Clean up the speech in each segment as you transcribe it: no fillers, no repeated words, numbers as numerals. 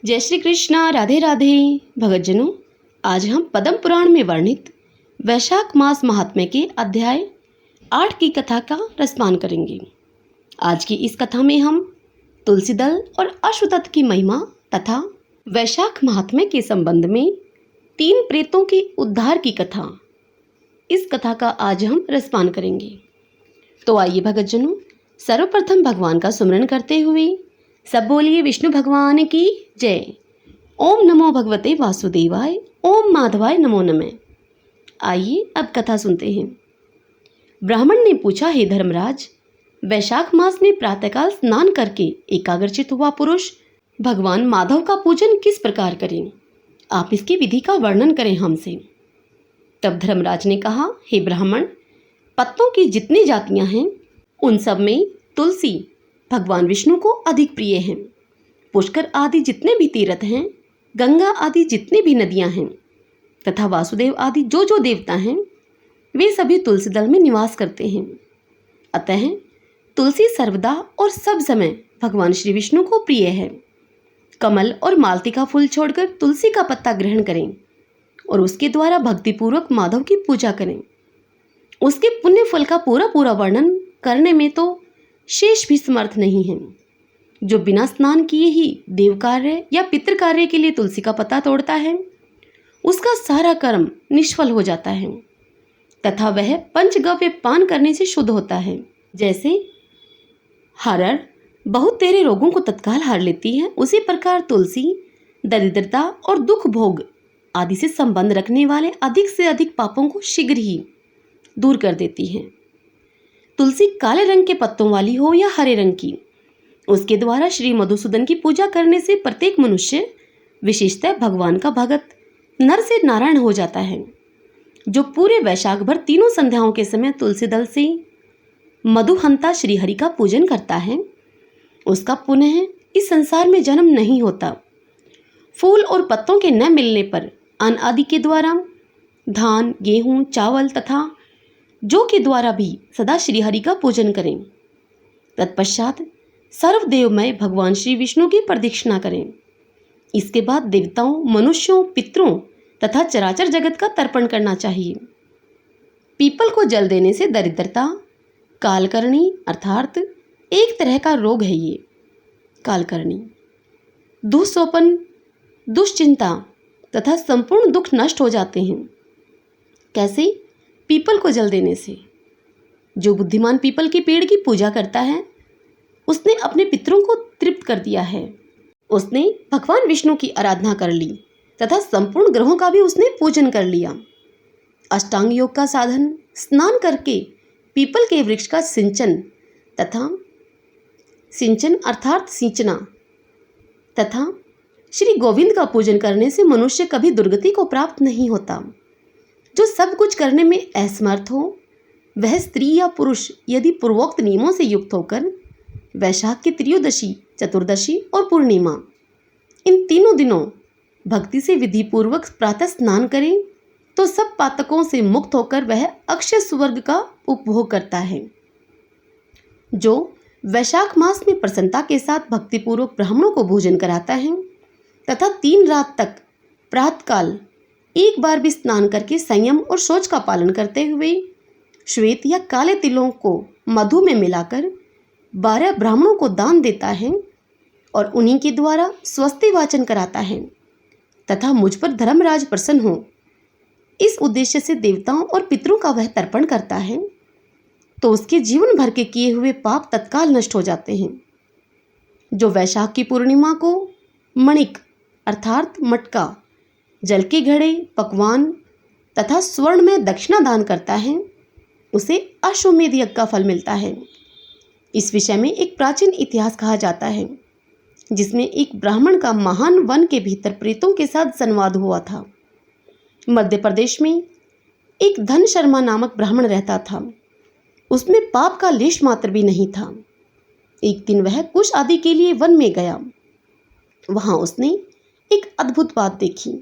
जय श्री कृष्णा। राधे राधे। भगतजनों, आज हम पद्म पुराण में वर्णित वैशाख मास महात्म्य के अध्याय 8 की कथा का रसपान करेंगे। आज की इस कथा में हम तुलसी दल और अश्वत्थ की महिमा तथा वैशाख महात्म्य के संबंध में 3 प्रेतों के उद्धार की कथा, इस कथा का आज हम रसपान करेंगे। तो आइए भगतजनों, सर्वप्रथम भगवान का सुमरन करते हुए सब बोलिए विष्णु भगवान की जय। ओम नमो भगवते वासुदेवाय, ओम माधवाय नमो नमः। आइए अब कथा सुनते हैं। ब्राह्मण ने पूछा, हे धर्मराज, वैशाख मास में प्रातःकाल स्नान करके एकाग्रचित हुआ पुरुष भगवान माधव का पूजन किस प्रकार करें? आप इसकी विधि का वर्णन करें हमसे। तब धर्मराज ने कहा, हे ब्राह्मण, पत्तों की जितनी जातियां हैं उन सब में तुलसी भगवान विष्णु को अधिक प्रिय हैं। पुष्कर आदि जितने भी तीर्थ हैं, गंगा आदि जितनी भी नदियां हैं तथा वासुदेव आदि जो देवता हैं, वे सभी तुलसी दल में निवास करते हैं। अतः तुलसी सर्वदा और सब समय भगवान श्री विष्णु को प्रिय है। कमल और मालती का फूल छोड़कर तुलसी का पत्ता ग्रहण करें और उसके द्वारा भक्तिपूर्वक माधव की पूजा करें। उसके पुण्य फल का पूरा वर्णन करने में तो शेष भी समर्थ नहीं है। जो बिना स्नान किए ही देव कार्य या पितृ कार्य के लिए तुलसी का पत्ता तोड़ता है, उसका सारा कर्म निष्फल हो जाता है तथा वह पंचगव्य पान करने से शुद्ध होता है। जैसे हरड़ बहुत तेरे रोगों को तत्काल हार लेती है, उसी प्रकार तुलसी दरिद्रता और दुख भोग आदि से संबंध रखने वाले अधिक से अधिक पापों को शीघ्र ही दूर कर देती है। तुलसी काले रंग के पत्तों वाली हो या हरे रंग की, उसके द्वारा श्री मधुसूदन की पूजा करने से प्रत्येक मनुष्य, विशेषतः भगवान का भगत, नर से नारायण हो जाता है। जो पूरे वैशाख भर तीनों संध्याओं के समय तुलसी दल से मधुहंता श्रीहरि का पूजन करता है, उसका पुनः इस संसार में जन्म नहीं होता। फूल और पत्तों के न मिलने पर अन्न आदि के द्वारा धान, गेहूं, चावल तथा जौ के द्वारा भी सदा श्रीहरि का पूजन करें। तत्पश्चात सर्वदेवमय भगवान श्री विष्णु की प्रदक्षिणा करें। इसके बाद देवताओं, मनुष्यों, पितरों तथा चराचर जगत का तर्पण करना चाहिए। पीपल को जल देने से दरिद्रता, कालकर्णी अर्थात एक तरह का रोग है ये कालकर्णी, दुःस्वप्न, दुश्चिंता तथा संपूर्ण दुख नष्ट हो जाते हैं। कैसे? पीपल को जल देने से। जो बुद्धिमान पीपल के पेड़ की पूजा करता है, उसने अपने पितरों को तृप्त कर दिया है। उसने भगवान विष्णु की आराधना कर ली तथा संपूर्ण ग्रहों का भी उसने पूजन कर लिया। अष्टांग योग का साधन स्नान करके पीपल के वृक्ष का सिंचन अर्थात सींचना तथा श्री गोविंद का पूजन करने से मनुष्य कभी दुर्गति को प्राप्त नहीं होता। जो सब कुछ करने में असमर्थ हो, वह स्त्री या पुरुष यदि पूर्वोक्त नियमों से युक्त होकर वैशाख की त्रयोदशी, चतुर्दशी और पूर्णिमा, इन तीनों दिनों भक्ति से विधि पूर्वक प्रातः स्नान करें तो सब पातकों से मुक्त होकर वह अक्षय स्वर्ग का उपभोग करता है। जो वैशाख मास में प्रसन्नता के साथ भक्तिपूर्वक ब्राह्मणों को भोजन कराता है तथा 3 रात तक प्रातःकाल एक बार भी स्नान करके संयम और शौच का पालन करते हुए श्वेत या काले तिलों को मधु में मिलाकर 12 ब्राह्मणों को दान देता है और उन्हीं के द्वारा स्वस्ति वाचन कराता है तथा मुझ पर धर्मराज प्रसन्न हो, इस उद्देश्य से देवताओं और पितरों का वह तर्पण करता है, तो उसके जीवन भर के किए हुए पाप तत्काल नष्ट हो जाते हैं। जो वैशाख की पूर्णिमा को मणिक अर्थात मटका, जल के घड़े, पकवान तथा स्वर्ण में दक्षिणा दान करता है, उसे अश्वमेध यज्ञ का फल मिलता है। इस विषय में एक प्राचीन इतिहास कहा जाता है, जिसमें एक ब्राह्मण का महान वन के भीतर प्रेतों के साथ संवाद हुआ था। मध्य प्रदेश में एक धन शर्मा नामक ब्राह्मण रहता था। उसमें पाप का लेश मात्र भी नहीं था। एक दिन वह कुश आदि के लिए वन में गया। वहां उसने एक अद्भुत बात देखी।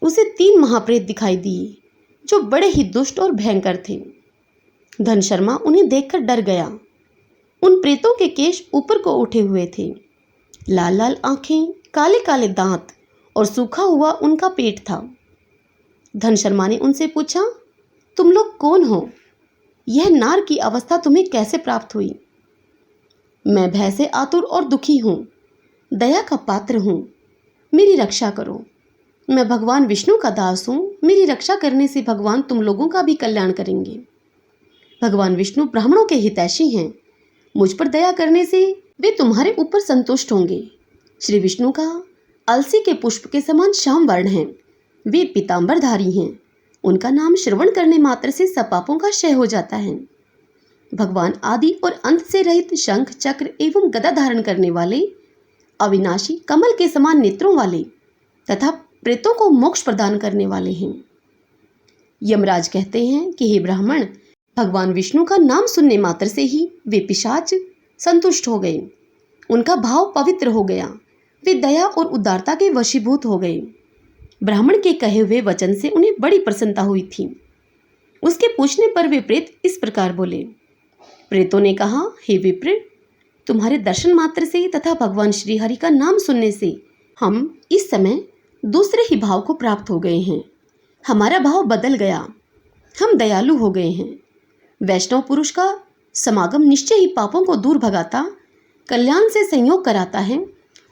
उसे 3 महाप्रेत दिखाई दिए, जो बड़े ही दुष्ट और भयंकर थे। धन शर्मा उन्हें देखकर डर गया। उन प्रेतों के केश ऊपर को उठे हुए थे, लाल लाल आंखें, काले काले दांत और सूखा हुआ उनका पेट था। धन शर्मा ने उनसे पूछा, तुम लोग कौन हो? यह नार की अवस्था तुम्हें कैसे प्राप्त हुई? मैं भय से आतुर और दुखी हूँ, दया का पात्र हूँ, मेरी रक्षा करो। मैं भगवान विष्णु का दास हूँ, मेरी रक्षा करने से भगवान तुम लोगों का भी कल्याण करेंगे। भगवान विष्णु ब्राह्मणों के हितैषी हैं, मुझ पर दया करने से वे तुम्हारे ऊपर संतुष्ट होंगे। श्री विष्णु का अलसी के पुष्प के समान श्याम वर्ण है, वे पीतांबरधारी हैं, उनका नाम श्रवण करने मात्र से सब पापों का क्षय हो जाता है। भगवान आदि और अंत से रहित शंख चक्र एवं गदा धारण करने वाले, अविनाशी कमल के समान नेत्रों वाले तथा प्रेतों को मोक्ष प्रदान करने वाले हैं। यमराज कहते हैं कि हे ब्राह्मण, भगवान विष्णु का नाम सुनने मात्र से ही वे पिशाच संतुष्ट हो गए, उनका भाव पवित्र हो गया, वे दया और उदारता के वशीभूत हो गए। ब्राह्मण के कहे हुए वचन से उन्हें बड़ी प्रसन्नता हुई थी। उसके पूछने पर वे प्रेत इस प्रकार बोले। प्रेतों ने कहा, हे विप्र, तुम्हारे दर्शन मात्र से तथा भगवान श्री हरि का नाम सुनने से हम इस समय दूसरे ही भाव को प्राप्त हो गए हैं। हमारा भाव बदल गया, हम दयालु हो गए हैं। वैष्णव पुरुष का समागम निश्चय ही पापों को दूर भगाता, कल्याण से संयोग कराता है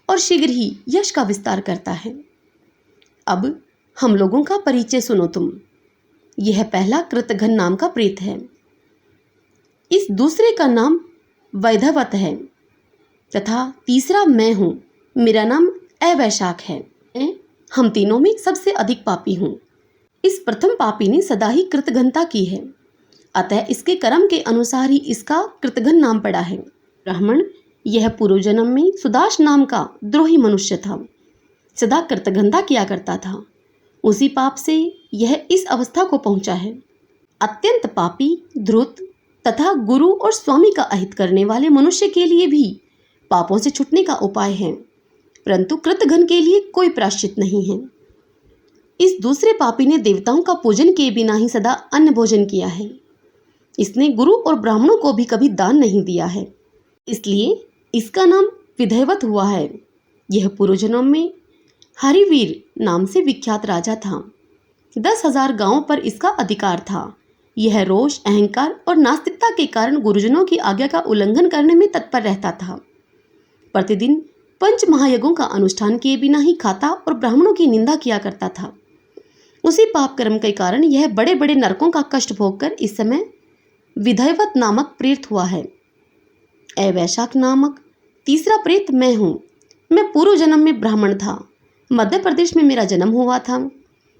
और शीघ्र ही यश का विस्तार करता है। अब हम लोगों का परिचय सुनो तुम। यह पहला कृतघ्न नाम का प्रेत है, इस दूसरे का नाम वैधवत है तथा तीसरा मैं हूँ, मेरा नाम अवैशाख है। हम तीनों में सबसे अधिक पापी हूँ। इस प्रथम पापी ने सदा ही कृतघ्नता की है, अतः इसके कर्म के अनुसार ही इसका कृतघ्न नाम पड़ा है। ब्राह्मण, यह पूर्व जन्म में सुदास नाम का द्रोही मनुष्य था, सदा कृतघ्नता किया करता था। उसी पाप से यह इस अवस्था को पहुंचा है। अत्यंत पापी, धृत तथा गुरु और स्वामी का अहित करने वाले मनुष्य के लिए भी पापों से छूटने का उपाय है, परंतु कृतघ्न के लिए कोई प्रायश्चित नहीं है। इस दूसरे पापी ने देवताओं का पूजन किए बिना ही सदा अन्न भोजन किया है। इसने गुरु और ब्राह्मणों को भी कभी दान नहीं दिया है, इसलिए इसका नाम विधैवत हुआ है। यह पूर्व जन्म में हरिवीर नाम से विख्यात राजा था। 10,000 गांवों पर इसका अधिकार था। यह रोष, अहंकार और नास्तिकता के कारण गुरुजनों की आज्ञा का उल्लंघन करने में तत्पर रहता था। प्रतिदिन 5 महायज्ञों का अनुष्ठान किए बिना ही खाता और ब्राह्मणों की निंदा किया करता था। उसी पाप कर्म के कारण यह बड़े बड़े नरकों का कष्ट भोगकर इस समय विधैवत नामक प्रेत हुआ है। अवैशाख नामक तीसरा प्रेत मैं हूँ। मैं पूर्व जन्म में ब्राह्मण था, मध्य प्रदेश में मेरा जन्म हुआ था।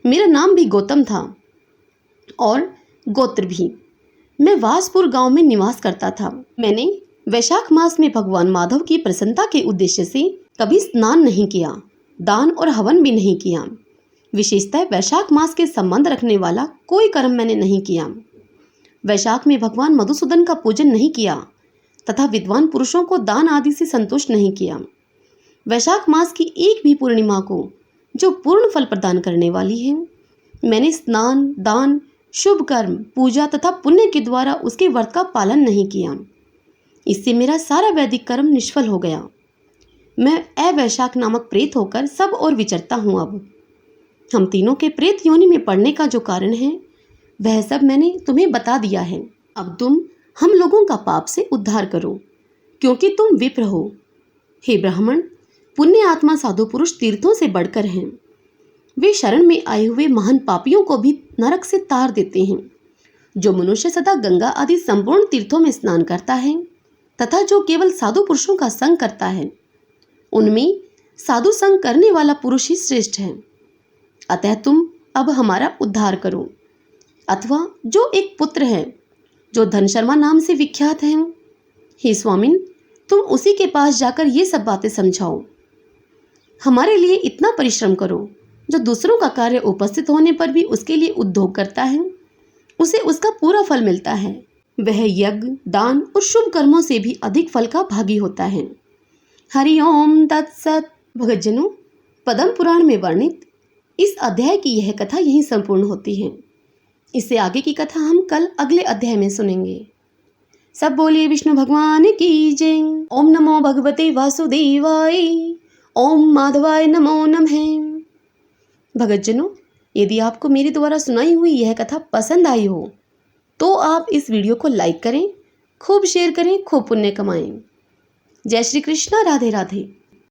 मेरा नाम भी गौतम था और गोत्र भी। मैं वासपुर गांव में निवास करता था। मैंने वैशाख मास में भगवान माधव की प्रसन्नता के उद्देश्य से कभी स्नान नहीं किया, दान और हवन भी नहीं किया। विशेषतः वैशाख मास के संबंध रखने वाला कोई कर्म मैंने नहीं किया। वैशाख में भगवान मधुसूदन का पूजन नहीं किया तथा विद्वान पुरुषों को दान आदि से संतुष्ट नहीं किया। वैशाख मास की एक भी पूर्णिमा को, जो पूर्ण फल प्रदान करने वाली है, मैंने स्नान, दान, शुभ कर्म, पूजा तथा पुण्य के द्वारा उसके व्रत का पालन नहीं किया। इससे मेरा सारा वैदिक कर्म निष्फल हो गया। मैं अवैशाख नामक प्रेत होकर सब और विचरता हूँ। अब हम तीनों के प्रेत योनि में पड़ने का जो कारण है वह सब मैंने तुम्हें बता दिया है। अब तुम हम लोगों का पाप से उद्धार करो, क्योंकि तुम विप्र हो। हे ब्राह्मण, पुण्य आत्मा साधु पुरुष तीर्थों से बढ़कर हैं। वे शरण में आए हुए महान पापियों को भी नरक से तार देते हैं। जो मनुष्य सदा गंगा आदि संपूर्ण तीर्थों में स्नान करता है तथा जो केवल साधु पुरुषों का संग करता है, उनमें साधु संग करने वाला पुरुष ही श्रेष्ठ है। अतः तुम अब हमारा उद्धार करो। अथवा जो एक पुत्र है जो धन शर्मा नाम से विख्यात है, हे स्वामिन, तुम उसी के पास जाकर ये सब बातें समझाओ। हमारे लिए इतना परिश्रम करो, जो दूसरों का कार्य उपस्थित होने पर भी उसके लिए उद्योग करता है, उसे उसका पूरा फल मिलता है। वह यज्ञ, दान और शुभ कर्मों से भी अधिक फल का भागी होता है। हरि ओम तत्सत। भगतजनों, पद्म पुराण में वर्णित इस अध्याय की यह कथा यहीं संपूर्ण होती है। इससे आगे की कथा हम कल अगले अध्याय में सुनेंगे। सब बोलिए विष्णु भगवान की जय। ओम नमो भगवते वासुदेवाय। ओम माधवाय नमो नमः। भक्तजनों, यदि आपको मेरे द्वारा सुनाई हुई यह कथा पसंद आई हो तो आप इस वीडियो को लाइक करें, खूब शेयर करें, खूब पुण्य कमाएं। जय श्री कृष्णा, राधे राधे।